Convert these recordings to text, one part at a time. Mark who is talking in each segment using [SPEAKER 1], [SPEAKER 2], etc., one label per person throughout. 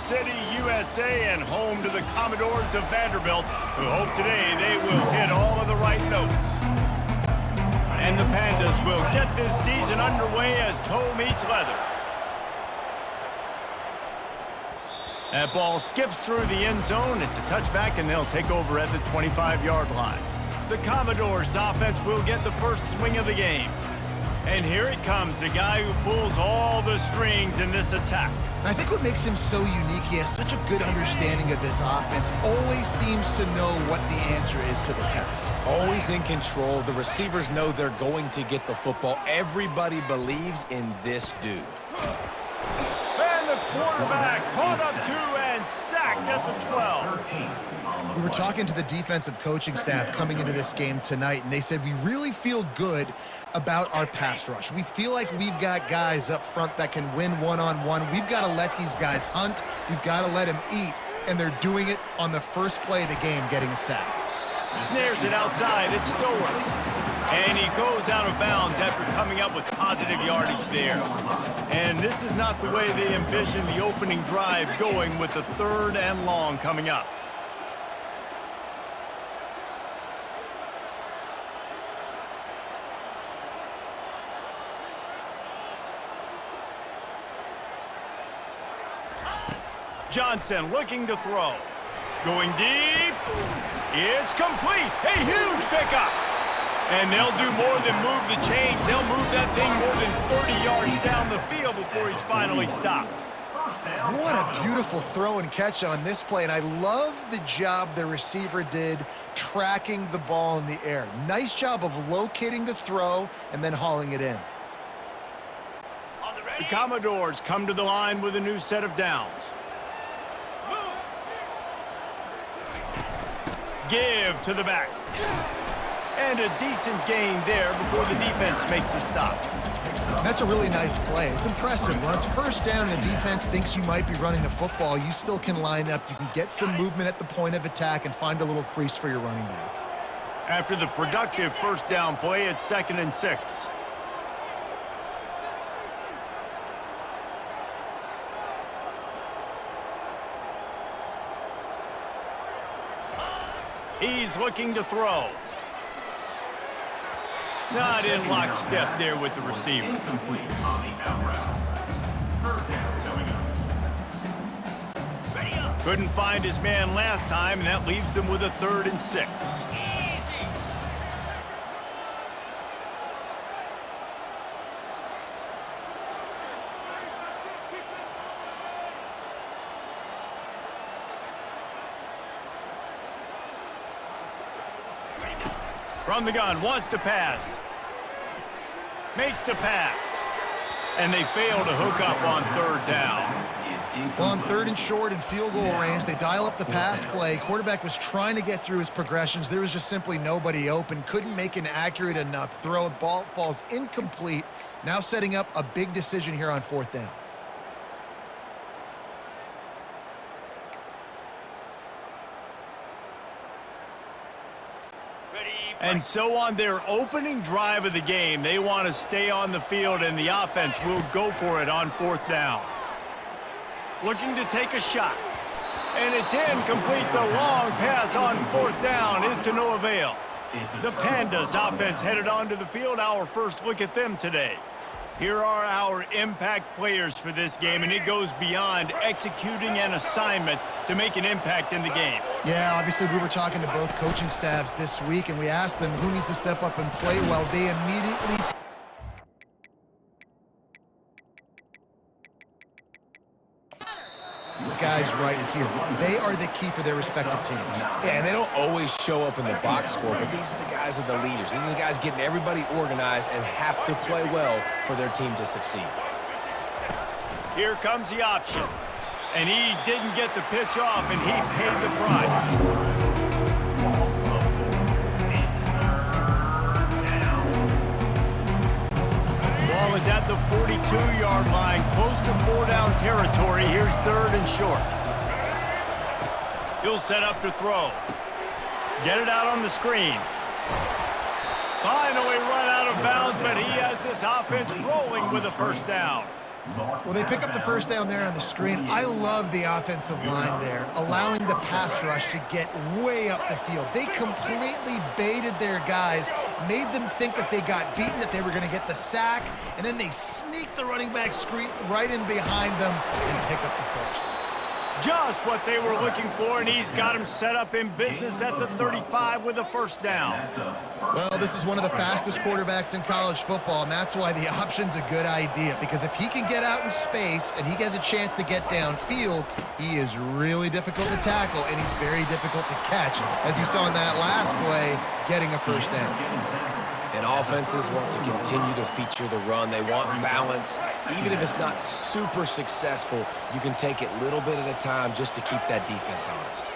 [SPEAKER 1] City, USA, and home to the Commodores of Vanderbilt, who hope today they will hit all of the right notes. And the Pandas will get this season underway as toe meets leather. That ball skips through the end zone. It's a touchback, and they'll take over at the 25-yard line. The Commodores offense will get the first swing of the game. And here it comes, the guy who pulls all the strings in this attack.
[SPEAKER 2] And I think what makes him so unique, he has such a good understanding of this offense, always seems to know what the answer is to the test.
[SPEAKER 3] Always in control. The receivers know they're going to get the football. Everybody believes in this dude.
[SPEAKER 1] And the quarterback caught up to and sacked at the 12.
[SPEAKER 2] We were talking to the defensive coaching staff coming into this game tonight, and they said we really feel good about our pass rush. We feel like we've got guys up front that can win one-on-one. We've got to let these guys hunt. We've got to let them eat, and they're doing it on the first play of the game, getting a sack.
[SPEAKER 1] Snares it outside. It still works. And he goes out of bounds after coming up with positive yardage there. And this is not the way they envisioned the opening drive going with the 3rd and long coming up. Johnson looking to throw. Going deep. It's complete. A huge pickup. And they'll do more than move the chains. They'll move that thing more than 30 yards down the field before he's finally stopped.
[SPEAKER 2] What a beautiful throw and catch on this play. And I love the job the receiver did tracking the ball in the air. Nice job of locating the throw and then hauling it in.
[SPEAKER 1] The Commodores come to the line with a new set of downs. Give to the back. And a decent gain there before the defense makes the stop.
[SPEAKER 2] That's a really nice play. It's impressive. When it's first down and the defense thinks you might be running the football, you still can line up. You can get some movement at the point of attack and find a little crease for your running back.
[SPEAKER 1] After the productive first down play, it's 2nd and 6. He's looking to throw. Not in lockstep there with the receiver. Couldn't find his man last time, and that leaves him with a 3rd and 6. From the gun, wants to pass. Makes the pass. And they fail to hook up on 3rd down.
[SPEAKER 2] Well, on 3rd and short and field goal range, they dial up the pass play. Quarterback was trying to get through his progressions. There was just simply nobody open. Couldn't make an accurate enough throw. Ball falls incomplete. Now setting up a big decision here on 4th down.
[SPEAKER 1] And so on their opening drive of the game, they want to stay on the field, and the offense will go for it on 4th down. Looking to take a shot. And it's incomplete. The long pass on 4th down is to no avail. The Pandas offense headed onto the field. Our first look at them today. Here are our impact players for this game, and it goes beyond executing an assignment to make an impact in the game.
[SPEAKER 2] Yeah, obviously we were talking to both coaching staffs this week, and we asked them who needs to step up and play well. They immediately... These guys right here, they are the key for their respective teams.
[SPEAKER 3] Yeah, and they don't always show up in the box score, but these are the guys that are the leaders. These are the guys getting everybody organized and have to play well for their team to succeed.
[SPEAKER 1] Here comes the option. And he didn't get the pitch off, and he paid the price. Ball is at the 42-yard line, close to 4-down territory. Here's 3rd and short. He'll set up to throw. Get it out on the screen. Finally run out of bounds, but he has this offense rolling with a 1st down.
[SPEAKER 2] Well, they pick up the first down there on the screen. I love the offensive line there, allowing the pass rush to get way up the field. They completely baited their guys, made them think that they got beaten, that they were going to get the sack, and then they sneak the running back screen right in behind them and pick up the first.
[SPEAKER 1] Just what they were looking for, and he's got him set up in business at the 35 with a first down.
[SPEAKER 2] Well, this is one of the fastest quarterbacks in college football, and that's why the option's a good idea, because if he can get out in space and he has a chance to get downfield, he is really difficult to tackle, and he's very difficult to catch, as you saw in that last play, getting a first down.
[SPEAKER 3] And offenses want to continue to feature the run. They want balance. Even if it's not super successful, you can take it little bit at a time just to keep that defense honest.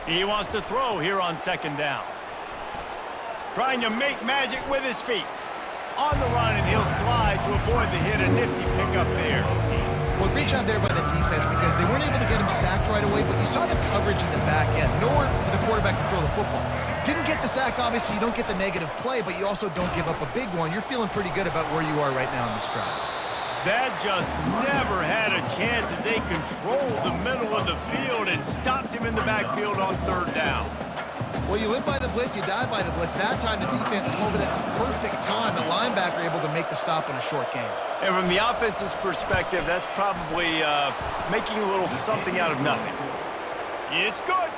[SPEAKER 1] He wants to throw here on second down. Trying to make magic with his feet. On the run, and he'll slide to avoid the hit. A nifty pickup there.
[SPEAKER 2] Well, great job there by the defense because they weren't able to get him sacked right away, but you saw the coverage in the back end. Nowhere for the quarterback to throw the football. Didn't get the sack, obviously. You don't get the negative play, but you also don't give up a big one. You're feeling pretty good about where you are right now in this drive.
[SPEAKER 1] That just never had a chance as they controlled the middle of the field and stopped him in the backfield on third down.
[SPEAKER 2] Well, you live by the blitz, you die by the blitz. That time, the defense called it at the perfect time. The linebacker able to make the stop in a short game.
[SPEAKER 1] And from the offense's perspective, that's probably making a little something out of nothing. It's good.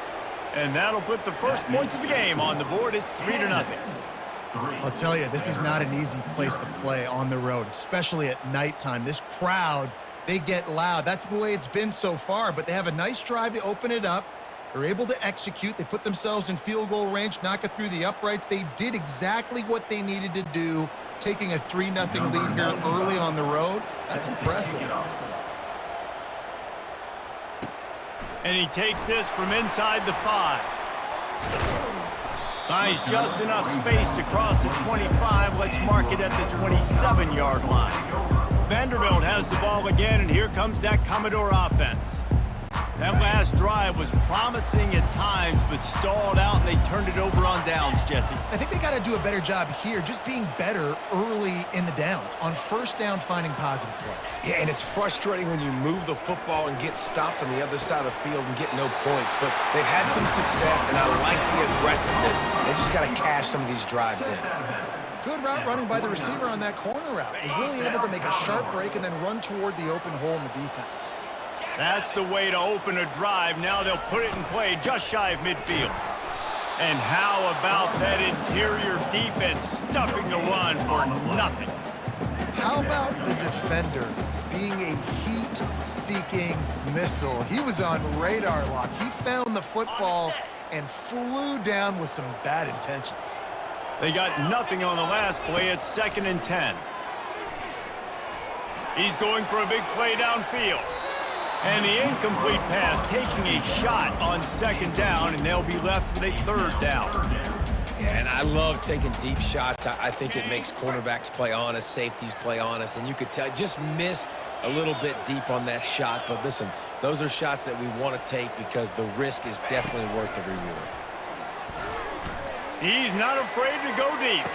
[SPEAKER 1] And that'll put the first points of the game on the board. It's 3-0.
[SPEAKER 2] I'll tell you, this is not an easy place to play on the road, especially at nighttime. This crowd, they get loud. That's the way it's been so far, but they have a nice drive to open it up. They're able to execute. They put themselves in field goal range, knock it through the uprights. They did exactly what they needed to do, taking a 3-0 lead here early on the road. That's impressive.
[SPEAKER 1] And he takes this from inside the 5. Finds just enough space to cross the 25. Let's mark it at the 27-yard line. Vanderbilt has the ball again, and here comes that Commodore offense. That last drive was promising at times, but stalled out, and they turned it over on downs, Jesse.
[SPEAKER 2] I think they got to do a better job here, just being better early in the downs. On first down, finding positive plays.
[SPEAKER 3] Yeah, and it's frustrating when you move the football and get stopped on the other side of the field and get no points. But they've had some success, and I like the aggressiveness. They just got to cash some of these drives in.
[SPEAKER 2] Good route running by the receiver on that corner route. Was really able to make a sharp break and then run toward the open hole in the defense.
[SPEAKER 1] That's the way to open a drive. Now they'll put it in play just shy of midfield. And how about that interior defense stuffing the run for nothing?
[SPEAKER 2] How about the defender being a heat-seeking missile? He was on radar lock. He found the football and flew down with some bad intentions.
[SPEAKER 1] They got nothing on the last play. It's 2nd and 10. He's going for a big play downfield. And the incomplete pass taking a shot on second down, and they'll be left with a third down.
[SPEAKER 3] Yeah, and I love taking deep shots. I think it makes cornerbacks play honest, safeties play honest, and you could tell just missed a little bit deep on that shot. But listen, those are shots that we want to take because the risk is definitely worth the reward.
[SPEAKER 1] He's not afraid to go deep.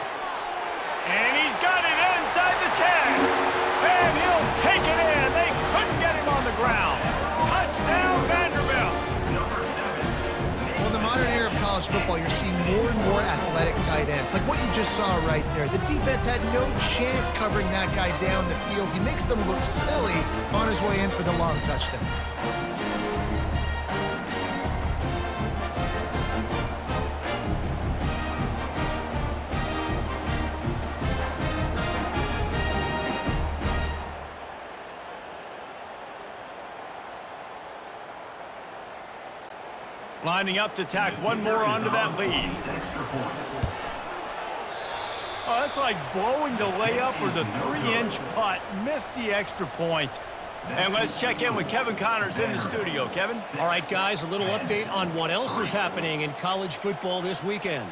[SPEAKER 1] And he's got it inside the 10. And he'll take it in. They couldn't get him on the ground. Touchdown, Vanderbilt.
[SPEAKER 2] Well, in the modern era of college football, you're seeing more and more athletic tight ends. Like what you just saw right there. The defense had no chance covering that guy down the field. He makes them look silly on his way in for the long touchdown.
[SPEAKER 1] Lining up to tack one more onto that lead. Oh, that's like blowing the layup or the 3-inch putt. Missed the extra point. And let's check in with Kevin Connors in the studio. Kevin?
[SPEAKER 4] All right, guys, a little update on what else is happening in college football this weekend.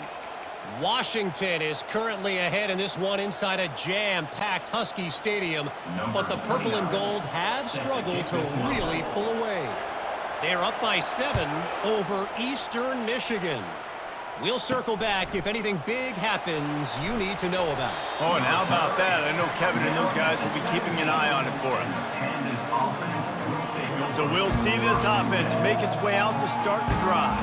[SPEAKER 4] Washington is currently ahead in this one inside a jam-packed Husky Stadium, but the purple and gold have struggled to really pull away. They're up by 7 over Eastern Michigan. We'll circle back if anything big happens you need to know about.
[SPEAKER 1] Oh, and how about that? I know Kevin and those guys will be keeping an eye on it for us. So we'll see this offense make its way out to start the drive.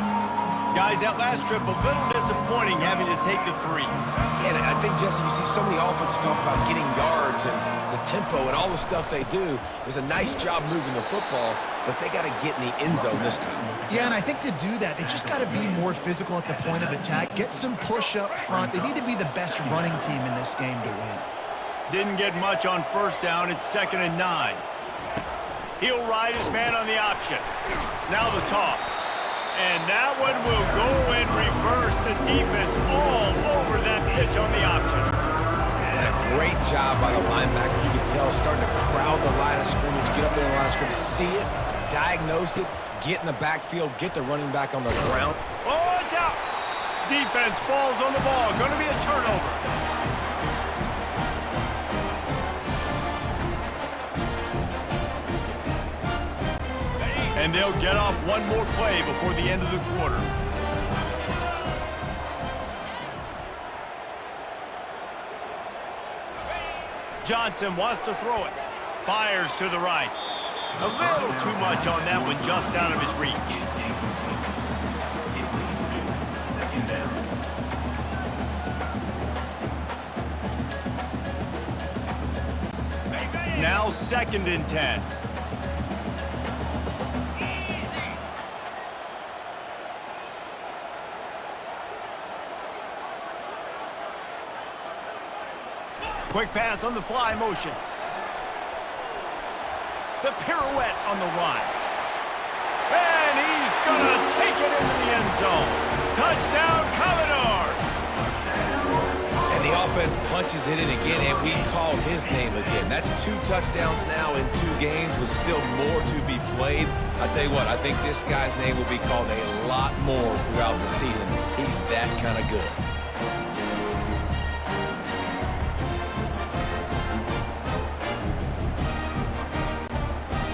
[SPEAKER 1] Guys, that last trip, a little disappointing having to take the 3.
[SPEAKER 3] Yeah, and I think, Jesse, you see so many offenses talk about getting yards and the tempo and all the stuff they do. It was a nice job moving the football, but they got to get in the end zone this time.
[SPEAKER 2] Yeah, and I think to do that, they just got to be more physical at the point of attack, get some push up front. They need to be the best running team in this game to win.
[SPEAKER 1] Didn't get much on first down. It's 2nd and 9. He'll ride his man on the option. Now the toss. And that one will go in reverse. The defense all over that pitch on the option.
[SPEAKER 3] And a great job by the linebacker. You can tell starting to crowd the line of scrimmage, get up there in the line of scrimmage, see it, diagnose it, get in the backfield, get the running back on the ground.
[SPEAKER 1] Oh, it's out. Defense falls on the ball. Going to be a turnover. And they'll get off one more play before the end of the quarter. Johnson wants to throw it. Fires to the right. A little too much on that one, just out of his reach. Now 2nd and 10. Quick pass on the fly motion. The pirouette on the run. And he's going to take it into the end zone. Touchdown, Commodores!
[SPEAKER 3] And the offense punches it in again, and we call his name again. That's 2 touchdowns now in 2 games with still more to be played. I tell you what, I think this guy's name will be called a lot more throughout the season. He's that kind of good.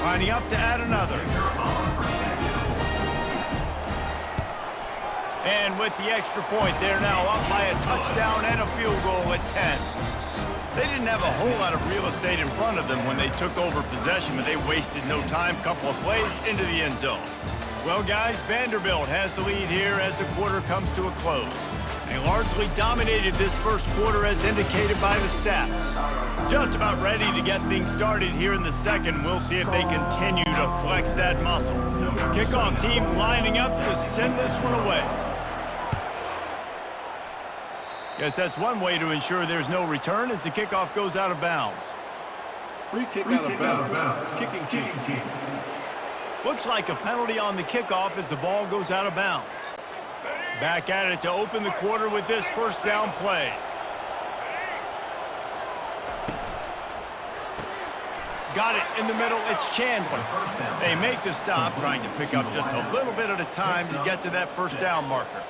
[SPEAKER 1] Lining up to add another. And with the extra point, they're now up by a touchdown and a field goal at 10. They didn't have a whole lot of real estate in front of them when they took over possession, but they wasted no time. Couple of plays into the end zone. Well, guys, Vanderbilt has the lead here as the quarter comes to a close. They largely dominated this first quarter as indicated by the stats. Just about ready to get things started here in the second. We'll see if they continue to flex that muscle. Kickoff team lining up to send this one away. Guess that's one way to ensure there's no return as the kickoff goes out of bounds.
[SPEAKER 5] Free kick out of bounds. Kicking team.
[SPEAKER 1] Looks like a penalty on the kickoff as the ball goes out of bounds. Back at it to open the quarter with this first down play. Got it in the middle. It's Chandler. They make the stop, trying to pick up just a little bit at a time to get to that first down marker.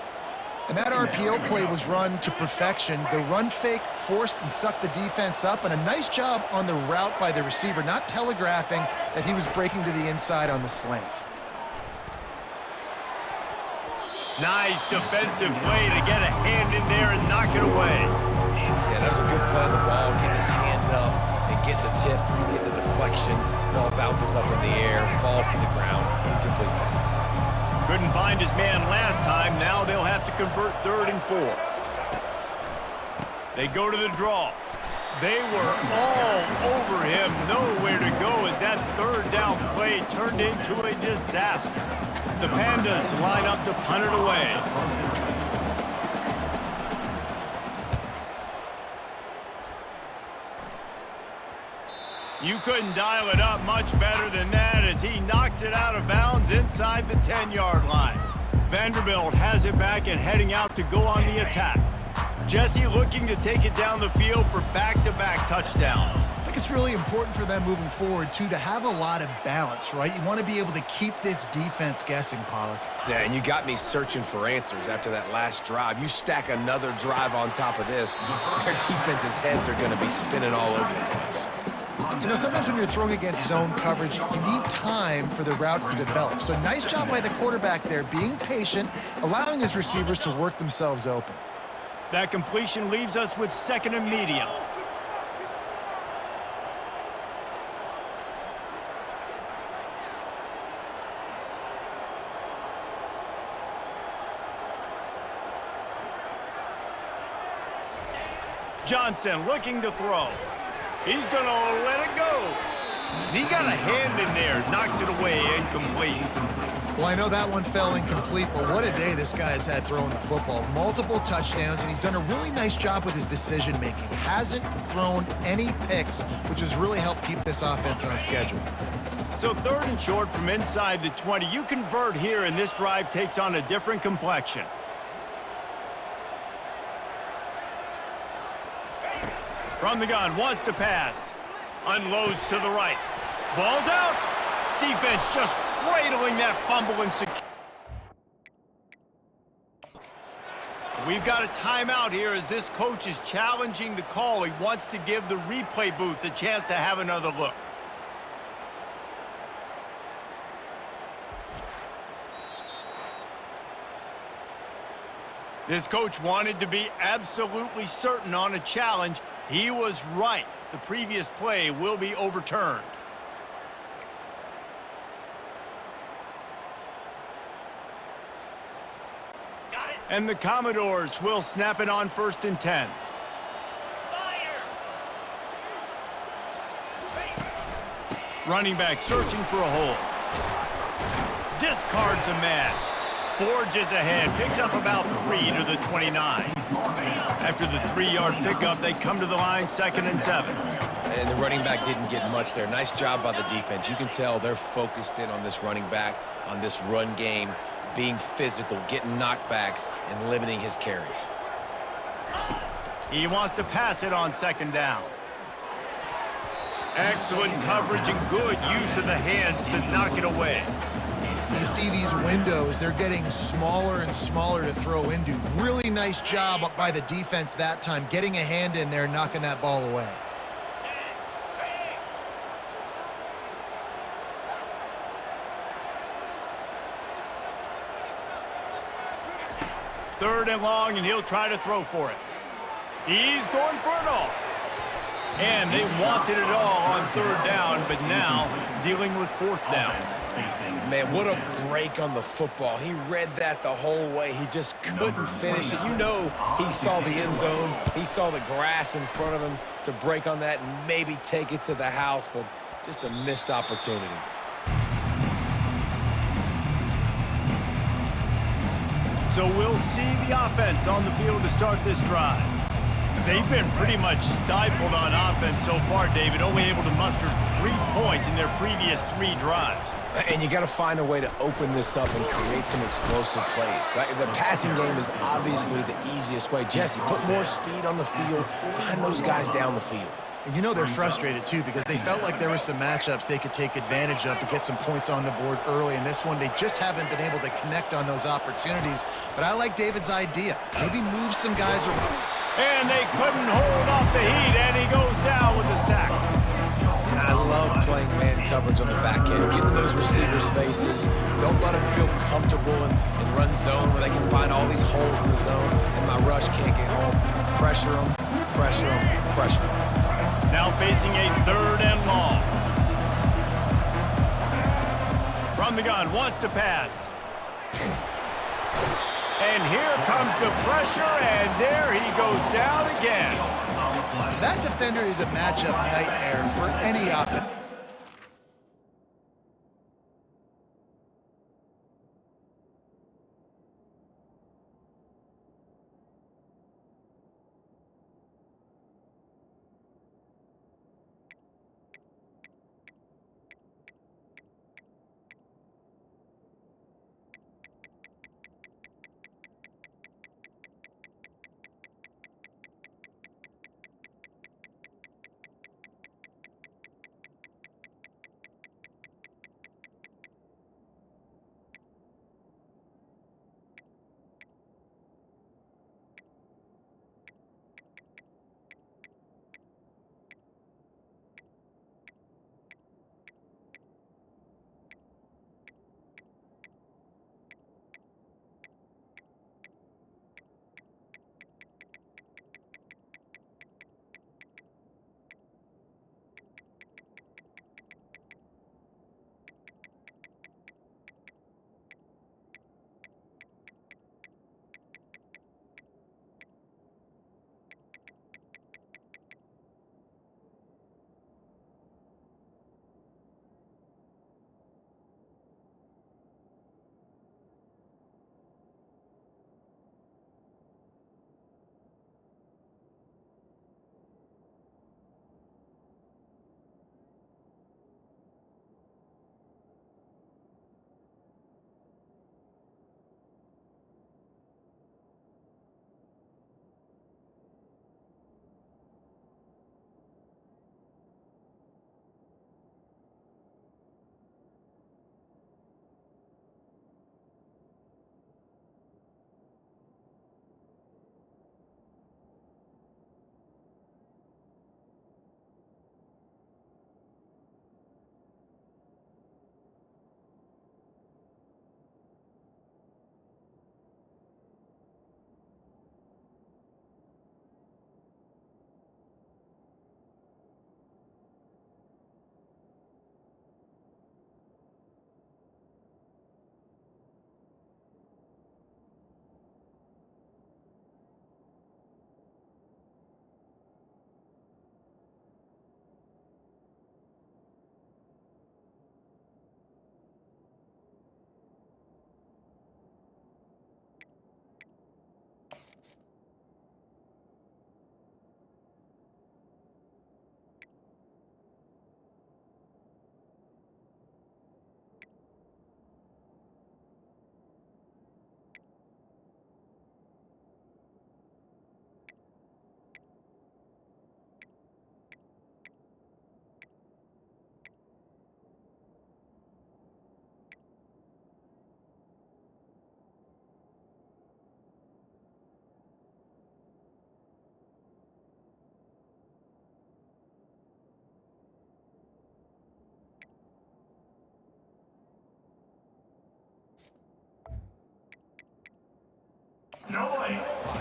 [SPEAKER 2] And that RPO play was run to perfection. The run fake forced and sucked the defense up, and a nice job on the route by the receiver, not telegraphing that he was breaking to the inside on the slant.
[SPEAKER 1] Nice defensive play to get a hand in there and knock it away.
[SPEAKER 3] Yeah, that was a good play on the ball, getting his hand up and getting the tip, getting the deflection. Ball bounces up in the air, falls to the ground, incomplete pass.
[SPEAKER 1] Couldn't find his man last time. Now they'll have to convert 3rd and 4. They go to the draw. They were all over him. Nowhere to go as that 3rd down play turned into a disaster. The Pandas line up to punt it away. You couldn't dial it up much better than that as he knocks it out of bounds inside the 10-yard line. Vanderbilt has it back and heading out to go on the attack. Jesse looking to take it down the field for back-to-back touchdowns.
[SPEAKER 2] I think it's really important for them moving forward, too, to have a lot of balance, right? You want to be able to keep this defense guessing, Pollack.
[SPEAKER 3] Yeah, and you got me searching for answers after that last drive. You stack another drive on top of this, their defense's heads are going to be spinning all over the place.
[SPEAKER 2] You know, sometimes when you're throwing against zone coverage, you need time for the routes to develop. So nice job by the quarterback there, being patient, allowing his receivers to work themselves open.
[SPEAKER 1] That completion leaves us with 2nd and medium. Johnson looking to throw. He's going to let it go. He got a hand in there, knocks it away, incomplete.
[SPEAKER 2] Well, I know that one fell incomplete, but what a day this guy has had throwing the football. Multiple touchdowns, and he's done a really nice job with his decision-making. Hasn't thrown any picks, which has really helped keep this offense on schedule.
[SPEAKER 1] So 3rd and short from inside the 20. You convert here, and this drive takes on a different complexion. From the gun, wants to pass. Unloads to the right. Ball's out. Defense just cradling that fumble and secure. We've got a timeout here as this coach is challenging the call. He wants to give the replay booth a chance to have another look. This coach wanted to be absolutely certain on a challenge. He was right. The previous play will be overturned. And the Commodores will snap it on 1st and 10. Running back searching for a hole. Discards a man. Forges ahead, picks up about 3 to the 29. After the 3-yard pickup, they come to the line 2nd and 7.
[SPEAKER 3] And the running back didn't get much there. Nice job by the defense. You can tell they're focused in on this running back, on this run game, being physical, getting knockbacks, and limiting his carries.
[SPEAKER 1] He wants to pass it on 2nd down. Excellent coverage and good use of the hands to knock it away.
[SPEAKER 2] You see these windows, they're getting smaller and smaller to throw into. Really nice job by the defense that time, getting a hand in there, knocking that ball away.
[SPEAKER 1] Third and long, and he'll try to throw for it. He's going for it all. And they wanted it all on 3rd down, but now dealing with 4th down.
[SPEAKER 3] Man, what a break on the football. He read that the whole way. He just couldn't finish it. You know he saw the end zone. He saw the grass in front of him to break on that and maybe take it to the house, but just a missed opportunity.
[SPEAKER 1] So we'll see the offense on the field to start this drive. They've been pretty much stifled on offense so far, David, only able to muster 3 points in their previous 3 drives.
[SPEAKER 3] And you got to find a way to open this up and create some explosive plays. The passing game is obviously the easiest way. Jesse, put more speed on the field. Find those guys down the field.
[SPEAKER 2] And you know they're frustrated, too, because they felt like there were some matchups they could take advantage of to get some points on the board early. In this one, they just haven't been able to connect on those opportunities. But I like David's idea. Maybe move some guys around.
[SPEAKER 1] And they couldn't hold off the heat, and he goes down with the sack.
[SPEAKER 3] And I love playing man coverage on the back end, getting those receivers' faces. Don't let them feel comfortable and run zone where they can find all these holes in the zone, and my rush can't get home. Pressure them, pressure them, pressure them.
[SPEAKER 1] Now facing a 3rd and long. From the gun, wants to pass. And here comes the pressure, and there he goes down again.
[SPEAKER 2] That defender is a matchup nightmare for any offense.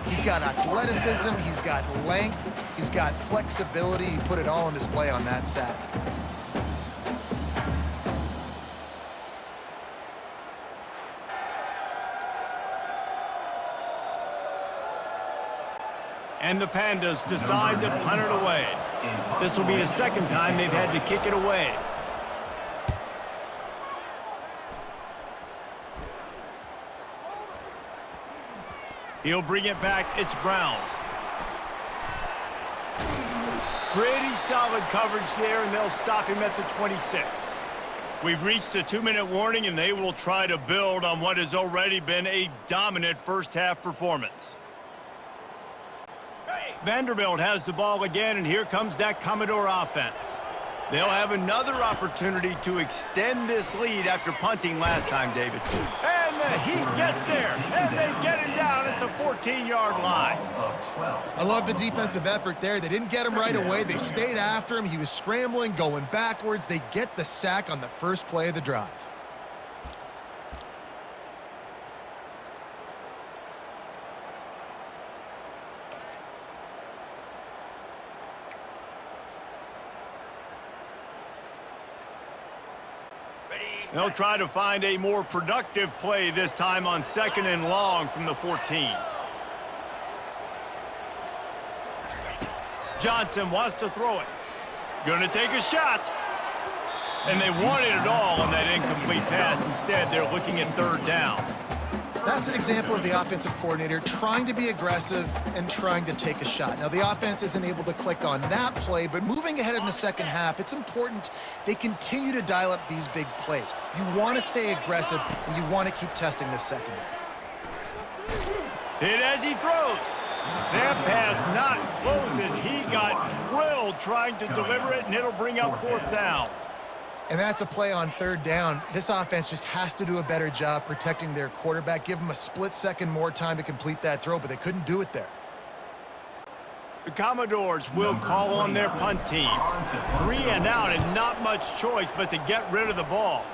[SPEAKER 2] He's got athleticism, he's got length, he's got flexibility. He put it all on display on that sack.
[SPEAKER 1] And the Pandas decide to punt it away. This will be the second time they've had to kick it away. He'll bring it back. It's Brown. Pretty solid coverage there, and they'll stop him at the 26. We've reached the 2-minute warning, and they will try to build on what has already been a dominant first-half performance. Vanderbilt has the ball again, and here comes that Commodore offense. They'll have another opportunity to extend this lead after punting last time, David. And the Heat gets there, and they get him down at the 14-yard line.
[SPEAKER 2] I love the defensive effort there. They didn't get him right away. They stayed after him. He was scrambling, going backwards. They get the sack on the first play of the drive.
[SPEAKER 1] They'll try to find a more productive play this time on 2nd and long from the 14. Johnson wants to throw it. Gonna take a shot. And they wanted it all on that incomplete pass. Instead, they're looking at 3rd down.
[SPEAKER 2] That's an example of the offensive coordinator trying to be aggressive and trying to take a shot. Now, the offense isn't able to click on that play, but moving ahead in the second half, it's important they continue to dial up these big plays. You want to stay aggressive, and you want to keep testing this secondary.
[SPEAKER 1] Hit as he throws. That pass not close as he got drilled trying to deliver it, and it'll bring up 4th down.
[SPEAKER 2] And that's a play on 3rd down. This offense just has to do a better job protecting their quarterback. Give them a split second more time to complete that throw, but they couldn't do it there.
[SPEAKER 1] The Commodores will call on their punt team. 3 and out and not much choice but to get rid of the ball.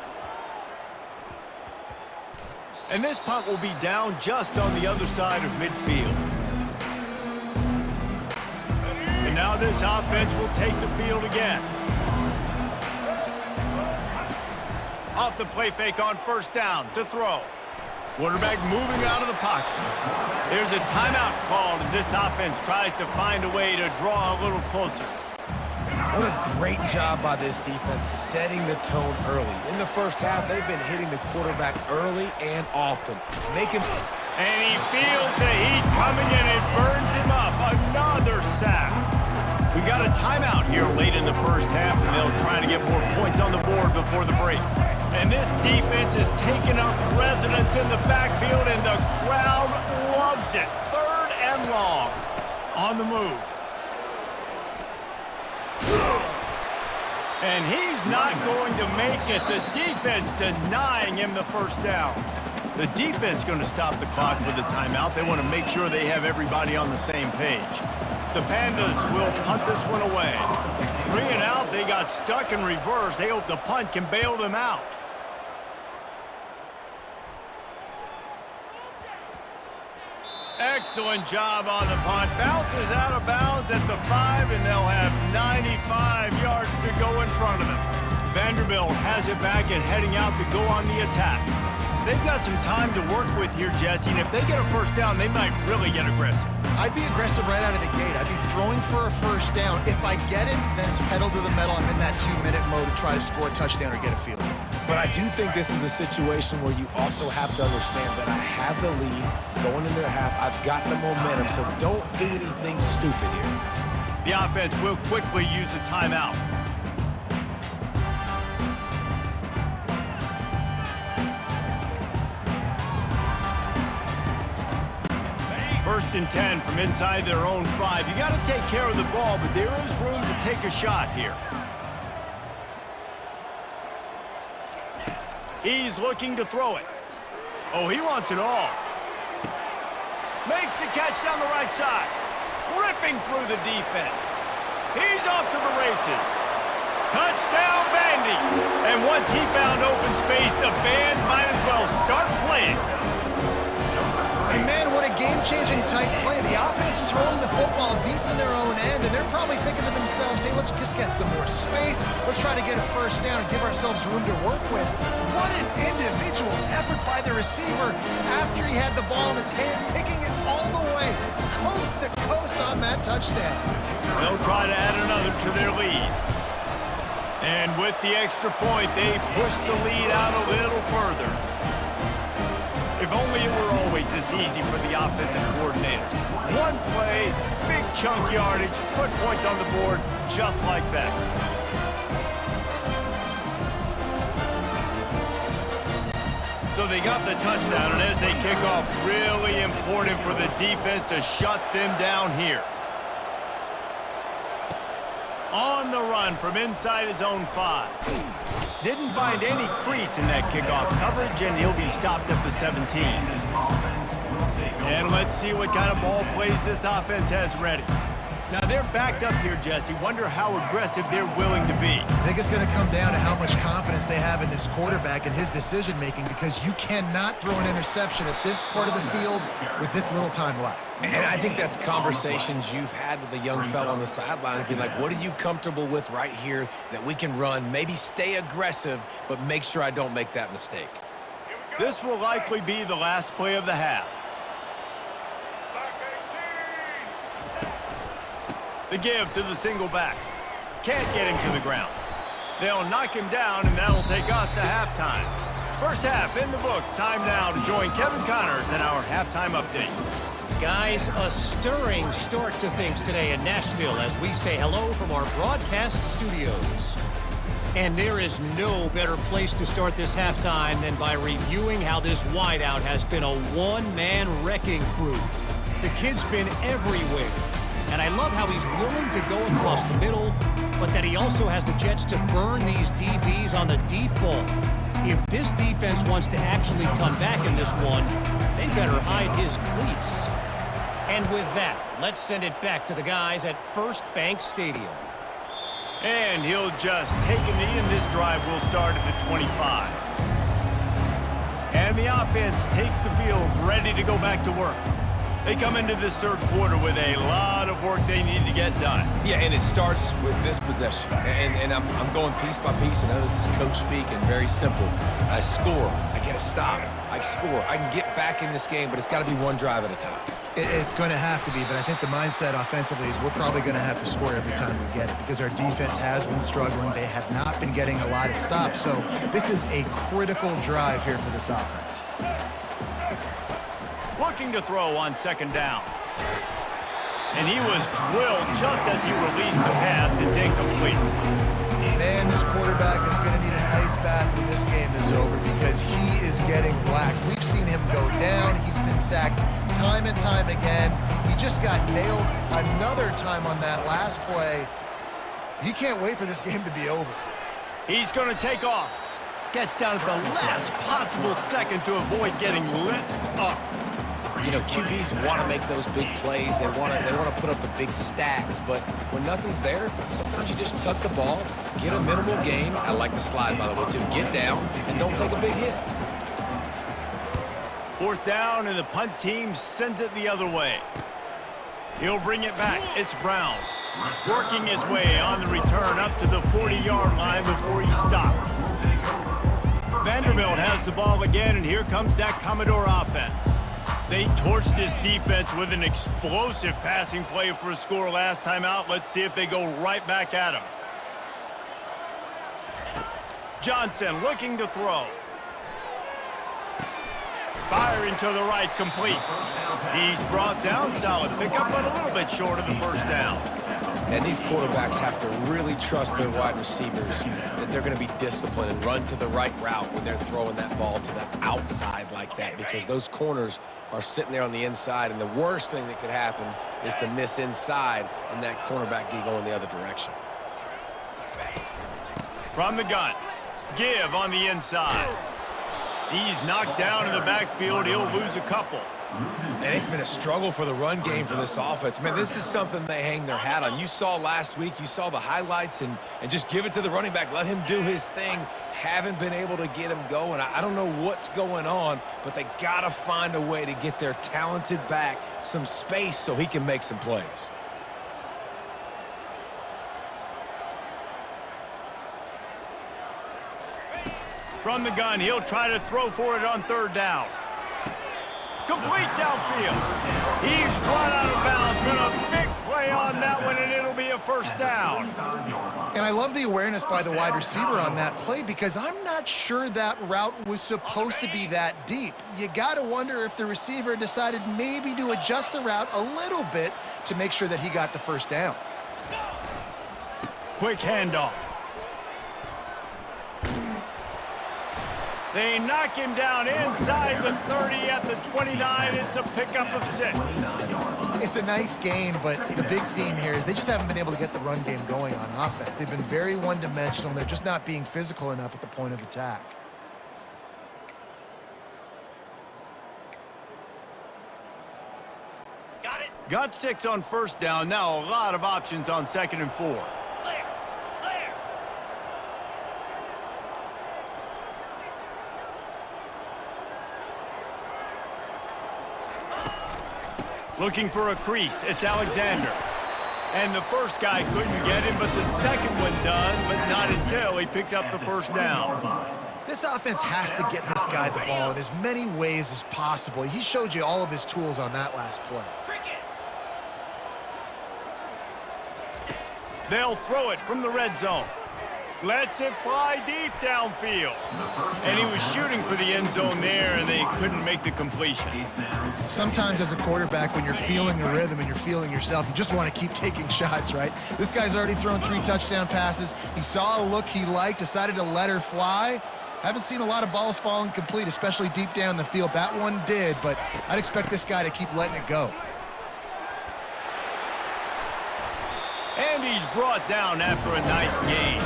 [SPEAKER 1] And this punt will be down just on the other side of midfield. And now this offense will take the field again. Off the play fake on 1st down to throw. Quarterback moving out of the pocket. There's a timeout called as this offense tries to find a way to draw a little closer.
[SPEAKER 3] What a great job by this defense setting the tone early. In the first half, they've been hitting the quarterback early and often.
[SPEAKER 1] And he feels the heat coming and it burns him up. Another sack. We got a timeout here late in the first half, and they'll try to get more points on the board before the break. And this defense is taking up residence in the backfield, and the crowd loves it. 3rd and long. On the move. And he's not going to make it. The defense denying him the 1st down. The defense going to stop the clock with a timeout. They want to make sure they have everybody on the same page. The Pandas will punt this one away. 3 and out. They got stuck in reverse. They hope the punt can bail them out. Excellent job on the punt. Bounces out of bounds at the 5, and they'll have 95 yards to go in front of them. Vanderbilt has it back and heading out to go on the attack. They've got some time to work with here, Jesse, and if they get a 1st down, they might really get aggressive.
[SPEAKER 2] I'd be aggressive right out of the gate. I'd be throwing for a 1st down. If I get it, then it's pedal to the metal. I'm in that 2-minute mode to try to score a touchdown or get a field goal.
[SPEAKER 3] But I do think this is a situation where you also have to understand that I have the lead going into the half. I've got the momentum, so don't do anything stupid here.
[SPEAKER 1] The offense will quickly use a timeout. 1st and 10 from inside their own 5. You got to take care of the ball, but there is room to take a shot here. He's looking to throw it. Oh, he wants it all. Makes the catch down the right side. Ripping through the defense. He's off to the races. Touchdown, Vandy. And once he found open space, the band might as well start playing.
[SPEAKER 2] And man, what a game-changing type play. The offense is rolling the football deep in their own end, and they're probably thinking to themselves, hey, let's just get some more space. Let's try to get a first down and give ourselves room to work with. What an individual effort by the receiver after he had the ball in his hand, taking it all the way, coast to coast on that touchdown.
[SPEAKER 1] They'll try to add another to their lead. And with the extra point, they push the lead out a little further. If only it were always this easy for the offensive coordinators. One play, big chunk yardage, put points on the board just like that. So they got the touchdown, and as they kick off, really important for the defense to shut them down here. On the run from inside his own 5. Didn't find any crease in that kickoff coverage, and he'll be stopped at the 17. And let's see what kind of ball plays this offense has ready. Now, they're backed up here, Jesse. Wonder how aggressive they're willing to be.
[SPEAKER 2] I think it's going to come down to how much confidence they have in this quarterback and his decision-making, because you cannot throw an interception at this part of the field with this little time left.
[SPEAKER 3] And I think that's conversations you've had with a young fella on the sideline. Be like, what are you comfortable with right here that we can run? Maybe stay aggressive, but make sure I don't make that mistake.
[SPEAKER 1] This will likely be the last play of the half. The give to the single back. Can't get him to the ground. They'll knock him down, and that'll take us to halftime. First half in the books. Time now to join Kevin Connors in our halftime update.
[SPEAKER 4] Guys, a stirring start to things today in Nashville as we say hello from our broadcast studios. And there is no better place to start this halftime than by reviewing how this wideout has been a one-man wrecking crew. The kid's been everywhere. And I love how he's willing to go across the middle, but that he also has the jets to burn these DBs on the deep ball. If this defense wants to actually come back in this one, they better hide his cleats. And with that, let's send it back to the guys at First Bank Stadium.
[SPEAKER 1] And he'll just take a knee, and this drive will start at the 25. And the offense takes the field, ready to go back to work. They come into this third quarter with a lot of work they need to get done.
[SPEAKER 3] Yeah, and it starts with this possession. And I'm going piece by piece. I know this is coach speak and very simple. I score. I get a stop. I score. I can get back in this game, but it's got to be one drive at a time.
[SPEAKER 2] It's going to have to be, but I think the mindset offensively is we're probably going to have to score every time we get it, because our defense has been struggling. They have not been getting a lot of stops. So this is a critical drive here for this offense.
[SPEAKER 1] Looking to throw on second down. And he was drilled just as he released the pass. It's incomplete.
[SPEAKER 2] Man, this quarterback is going to need an ice bath when this game is over, because he is getting black. We've seen him go down. He's been sacked time and time again. He just got nailed another time on that last play. He can't wait for this game to be over.
[SPEAKER 1] He's going to take off. Gets down at the last possible second to avoid getting lit up.
[SPEAKER 3] You know, QBs want to make those big plays. They want to put up the big stacks. But when nothing's there, sometimes you just tuck the ball, get a minimal gain. I like the slide, by the way, too. Get down and don't take a big hit.
[SPEAKER 1] Fourth down, and the punt team sends it the other way. He'll bring it back. It's Brown. Working his way on the return up to the 40-yard line before he stopped. Vanderbilt has the ball again, and here comes that Commodore offense. They torched this defense with an explosive passing play for a score last time out. Let's see if they go right back at him. Johnson looking to throw. Firing to the right, complete. He's brought down, solid pickup, but a little bit short of the first down.
[SPEAKER 3] And these quarterbacks have to really trust their wide receivers that they're going to be disciplined and run to the right route when they're throwing that ball to the outside like that, because those corners are sitting there on the inside, and the worst thing that could happen is to miss inside and that cornerback get going the other direction.
[SPEAKER 1] From the gun, give on the inside. He's knocked down in the backfield. He'll lose a couple.
[SPEAKER 3] And it's been a struggle for the run game for this offense. Man, this is something they hang their hat on. You saw last week, you saw the highlights, and just give it to the running back. Let him do his thing. Haven't been able to get him going. I don't know what's going on, but they got to find a way to get their talented back some space so he can make some plays.
[SPEAKER 1] From the gun, he'll try to throw for it on third down. Complete downfield. He's run out of bounds. Been a big play on that one, and it'll be a first down.
[SPEAKER 2] And I love the awareness by the wide receiver on that play because I'm not sure that route was supposed to be that deep. You got to wonder if the receiver decided maybe to adjust the route a little bit to make sure that he got the first down.
[SPEAKER 1] Quick handoff. They knock him down inside the 30 at the 29. It's a pickup of 6.
[SPEAKER 2] It's a nice game, but the big theme here is they just haven't been able to get the run game going on offense. They've been very one-dimensional, and they're just not being physical enough at the point of attack.
[SPEAKER 1] Got 6 on first down. Now a lot of options on 2nd and 4. Looking for a crease. It's Alexander. And the first guy couldn't get him, but the second one does, but not until he picks up the first down.
[SPEAKER 2] This offense has to get this guy the ball in as many ways as possible. He showed you all of his tools on that last play.
[SPEAKER 1] They'll throw it from the red zone. Lets it fly deep downfield. And he was shooting for the end zone there, and they couldn't make the completion.
[SPEAKER 2] Sometimes as a quarterback, when you're feeling the rhythm and you're feeling yourself, you just want to keep taking shots, right? This guy's already thrown 3 touchdown passes. He saw a look he liked, decided to let her fly. Haven't seen a lot of balls falling complete, especially deep down the field. That one did, but I'd expect this guy to keep letting it go.
[SPEAKER 1] And he's brought down after a nice game.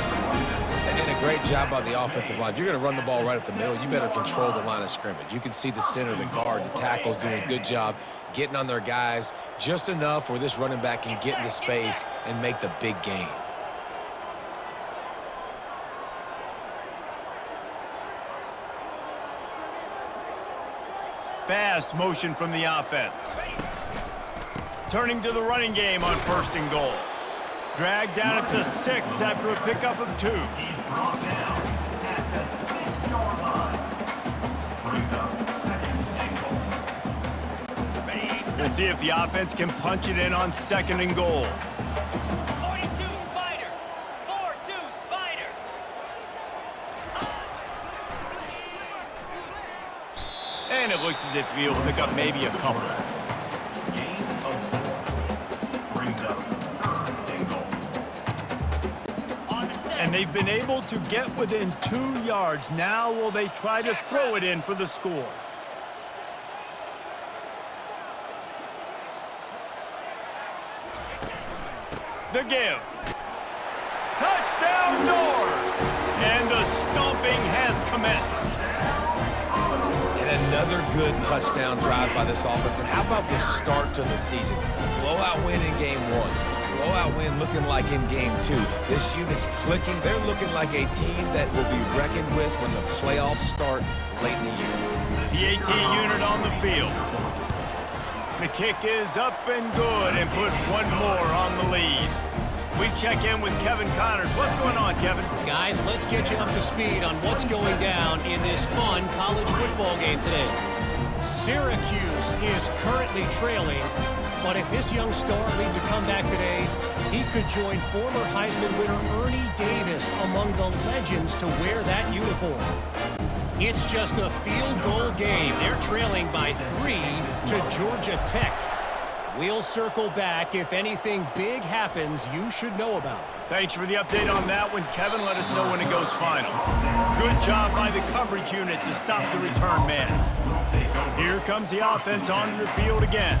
[SPEAKER 3] And a great job by the offensive line. If you're going to run the ball right up the middle, you better control the line of scrimmage. You can see the center, the guard, the tackles doing a good job getting on their guys just enough where this running back can get into space and make the big gain.
[SPEAKER 1] Fast motion from the offense. Turning to the running game on 1st and goal. Dragged down at the 6 after a pickup of 2. We'll see if the offense can punch it in on 2nd and goal.
[SPEAKER 6] 42 Spider. 4-2 Spider.
[SPEAKER 1] And it looks as if he'll pick up maybe a couple. And they've been able to get within 2 yards. Now will they try to throw it in for the score? The give. Touchdown Doors! And the stomping has commenced.
[SPEAKER 3] And another good touchdown drive by this offense. And how about the start to the season? Blowout win in game 1. Blowout win looking like in game 2. This unit's clicking. They're looking like a team that will be reckoned with when the playoffs start late in the year.
[SPEAKER 1] The AT unit on the field. The kick is up and good and put one more on the lead. We check in with Kevin Connors. What's going on, Kevin?
[SPEAKER 4] Guys, let's get you up to speed on what's going down in this fun college football game today. Syracuse is currently trailing, but if this young star leads a comeback today, he could join former Heisman winner Ernie Davis among the legends to wear that uniform. It's just a field goal game. They're trailing by 3 to Georgia Tech. We'll circle back. If anything big happens, you should know about.
[SPEAKER 1] Thanks for the update on that one, Kevin. Let us know when it goes final. Good job by the coverage unit to stop the return man. Here comes the offense onto the field again.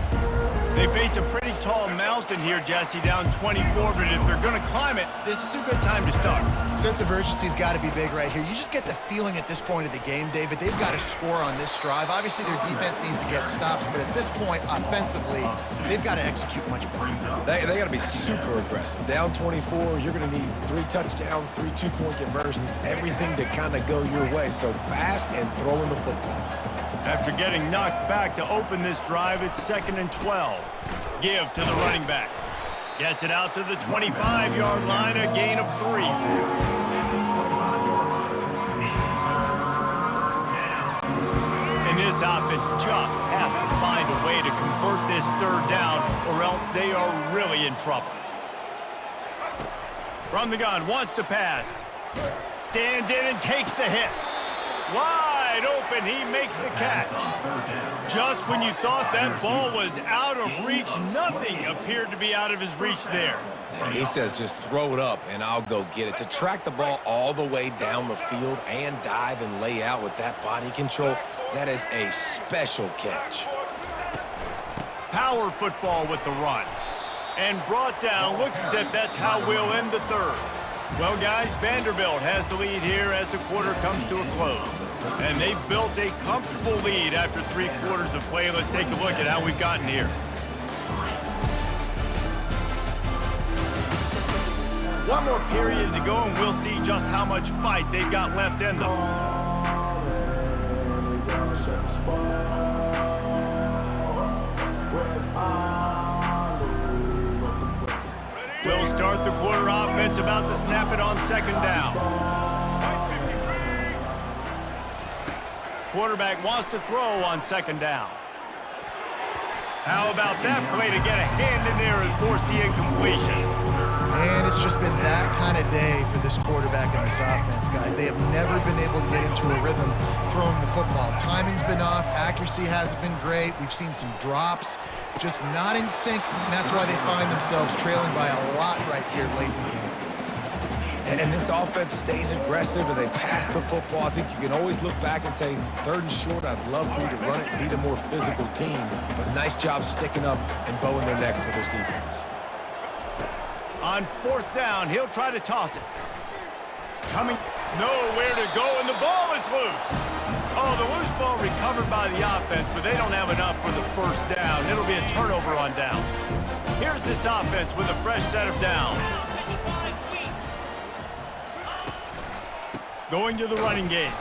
[SPEAKER 1] They face a pretty tall mountain here, Jesse, down 24, but if they're going to climb it, this is a good time to start.
[SPEAKER 2] Sense of urgency's got to be big right here. You just get the feeling at this point of the game, David, they've got to score on this drive. Obviously, their defense needs to get stops, but at this point, offensively, they've got to execute much better.
[SPEAKER 3] They got to be super aggressive. Down 24, you're going to need 3 touchdowns, 3 two-point conversions, everything to kind of go your way. So fast and throwing the football.
[SPEAKER 1] After getting knocked back to open this drive, it's 2nd and 12. Give to the running back. Gets it out to the 25-yard line, a gain of 3. And this offense just has to find a way to convert this 3rd down, or else they are really in trouble. From the gun, wants to pass. Stands in and takes the hit. Wide open, he makes the catch. Just when you thought that ball was out of reach, nothing appeared to be out of his reach there.
[SPEAKER 3] He says just throw it up and I'll go get it. To track the ball all the way down the field and dive and lay out with that body control, that is a special catch.
[SPEAKER 1] Power football with the run. And brought down, looks as if that's how we'll end the 3rd. Well, guys, Vanderbilt has the lead here as the quarter comes to a close. And they've built a comfortable lead after 3 quarters of play. Let's take a look at how we've gotten here. One more period to go, and we'll see just how much fight they've got left in them. We'll start the quarter offense, about to snap it on 2nd down. Quarterback wants to throw on 2nd down. How about that play to get a hand in there and force the incompletion?
[SPEAKER 2] And it's just been that kind of day for this quarterback and this offense, guys. They have never been able to get into a rhythm throwing the football. Timing's been off. Accuracy hasn't been great. We've seen some drops. Just not in sync, and that's why they find themselves trailing by a lot right here late in the game.
[SPEAKER 3] And this offense stays aggressive and they pass the football. I think you can always look back and say, 3rd and short, I'd love for you to run it and be the more physical team. But nice job sticking up and bowing their necks for this defense.
[SPEAKER 1] On 4th down, he'll try to toss it. Coming, nowhere to go, and the ball is loose. Oh, the loose ball recovered by the offense, but they don't have enough for the 1st down. It'll be a turnover on downs. Here's this offense with a fresh set of downs. Going to the running game.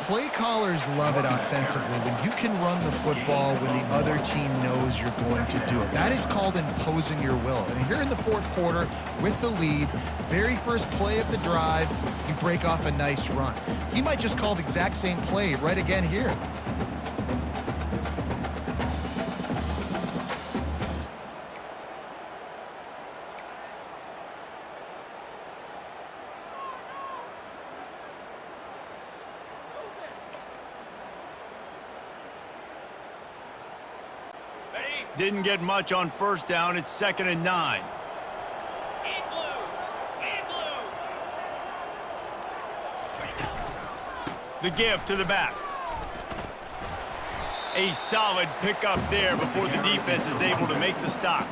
[SPEAKER 2] Play callers love it offensively when you can run the football when the other team knows you're going to do it. That is called imposing your will. And here in the 4th quarter with the lead, very first play of the drive, you break off a nice run. He might just call the exact same play right again here.
[SPEAKER 1] Didn't get much on 1st down. It's 2nd and 9.
[SPEAKER 6] In blue. In blue.
[SPEAKER 1] The give to the back. A solid pickup there before the defense is able to make the stop.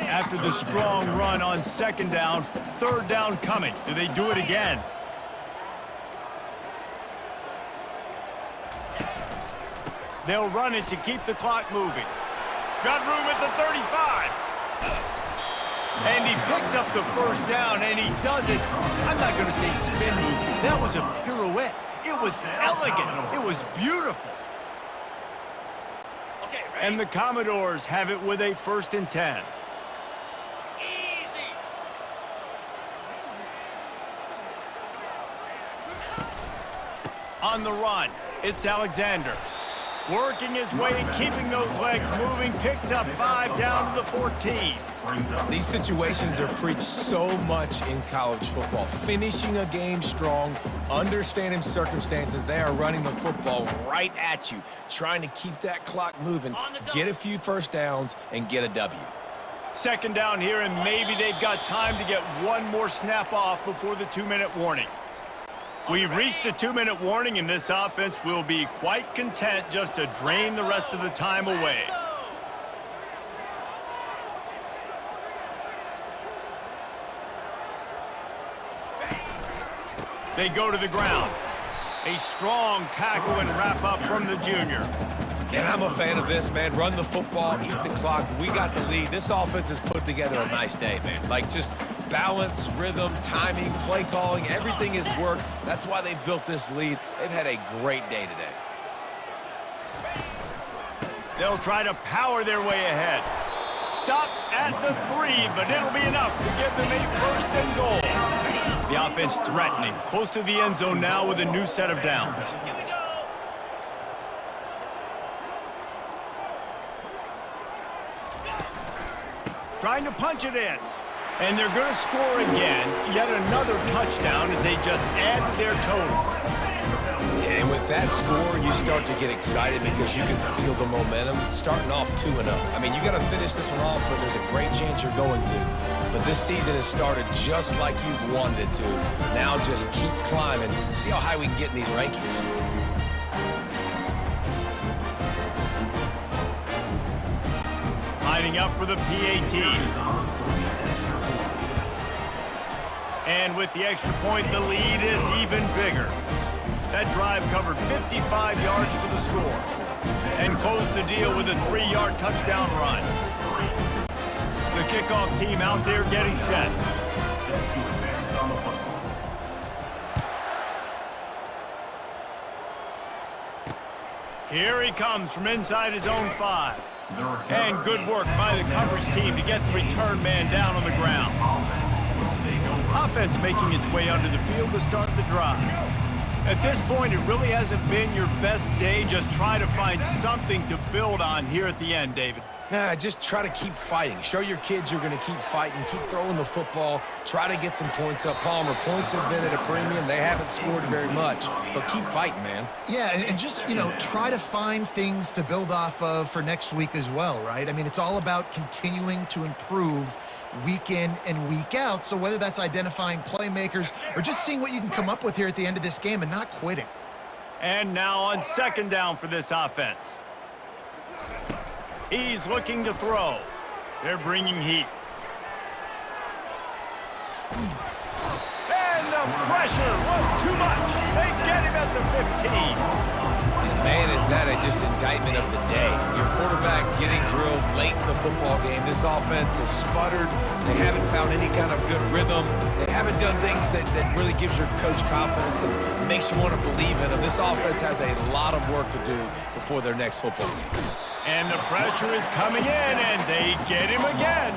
[SPEAKER 1] After the strong run on 2nd down, 3rd down coming. Do they do it again? They'll run it to keep the clock moving. Got room at the 35. And he picks up the 1st down, and he does it. I'm not going to say spin move. That was a pirouette. It was elegant. It was beautiful.
[SPEAKER 6] Okay, ready?
[SPEAKER 1] And the Commodores have it with a 1st and 10.
[SPEAKER 6] Easy.
[SPEAKER 1] On the run, it's Alexander. Working his way and keeping those legs moving, picks up 5 down to the 14.
[SPEAKER 3] These situations are preached so much in college football. Finishing a game strong, understanding circumstances. They are running the football right at you, trying to keep that clock moving, get a few 1st downs, and get a W.
[SPEAKER 1] Second down here, and maybe they've got time to get one more snap off before the 2-minute warning. We've reached the 2-minute warning, and this offense will be quite content just to drain the rest of the time away. They go to the ground. A strong tackle and wrap up from the junior.
[SPEAKER 3] And I'm a fan of this, man. Run the football, eat the clock. We got the lead. This offense has put together a nice day, man. Like, just balance, rhythm, timing, play calling, everything has worked. That's why they've built this lead. They've had a great day today.
[SPEAKER 1] They'll try to power their way ahead. Stopped at the 3, but it'll be enough to give them a first and goal. The offense threatening, close to the end zone now with a new set of downs.
[SPEAKER 6] Here we go.
[SPEAKER 1] Trying to punch it in. And they're going to score again. Yet another touchdown as they just add to their total.
[SPEAKER 3] Yeah, and with that score, you start to get excited because you can feel the momentum. It's starting off 2-0. I mean, you got to finish this one off, but there's a great chance you're going to. But this season has started just like you've wanted it to. Now just keep climbing. See how high we can get in these rankings.
[SPEAKER 1] Lining up for the PAT. And with the extra point, the lead is even bigger. That drive covered 55 yards for the score and closed the deal with a 3-yard touchdown run. The kickoff team out there getting set. Here he comes from inside his own 5. And good work by the coverage team to get the return man down on the ground. Offense making its way onto the field to start the drive. At this point, it really hasn't been your best day. Just try to find something to build on here at the end, David.
[SPEAKER 3] Just try to keep fighting. Show your kids you're going to keep fighting. Keep throwing the football. Try to get some points up. Palmer, points have been at a premium. They haven't scored very much, but keep fighting, man.
[SPEAKER 2] Yeah, and just, try to find things to build off of for next week as well, right? I mean, it's all about continuing to improve week in and week out. So whether that's identifying playmakers or just seeing what you can come up with here at the end of this game and not quitting.
[SPEAKER 1] And now on second down for this offense. He's looking to throw. They're bringing heat. And the pressure was too much. They get him at the 15.
[SPEAKER 3] And man, is that just indictment of the day. Your quarterback getting drilled late in the football game. This offense has sputtered. They haven't found any kind of good rhythm. They haven't done things that really gives your coach confidence and makes you want to believe in them. This offense has a lot of work to do before their next football game.
[SPEAKER 1] And the pressure is coming in, and they get him again.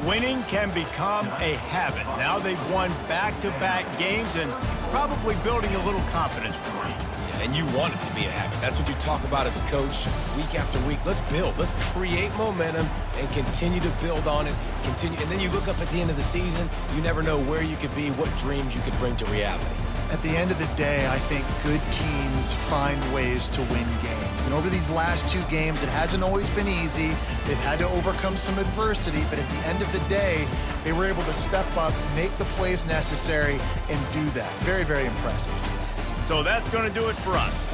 [SPEAKER 1] Winning can become a habit. Now they've won back-to-back games and probably building a little confidence for you.
[SPEAKER 3] And you want it to be a habit. That's what you talk about as a coach week after week. Let's build. Let's create momentum and continue to build on it. Continue, and then you look up at the end of the season, you never know where you could be, what dreams you could bring to reality.
[SPEAKER 2] At the end of the day, I think good teams find ways to win games. And over these last 2 games, it hasn't always been easy. They've had to overcome some adversity, but at the end of the day, they were able to step up, make the plays necessary, and do that. Very, very impressive.
[SPEAKER 1] So that's going to do it for us.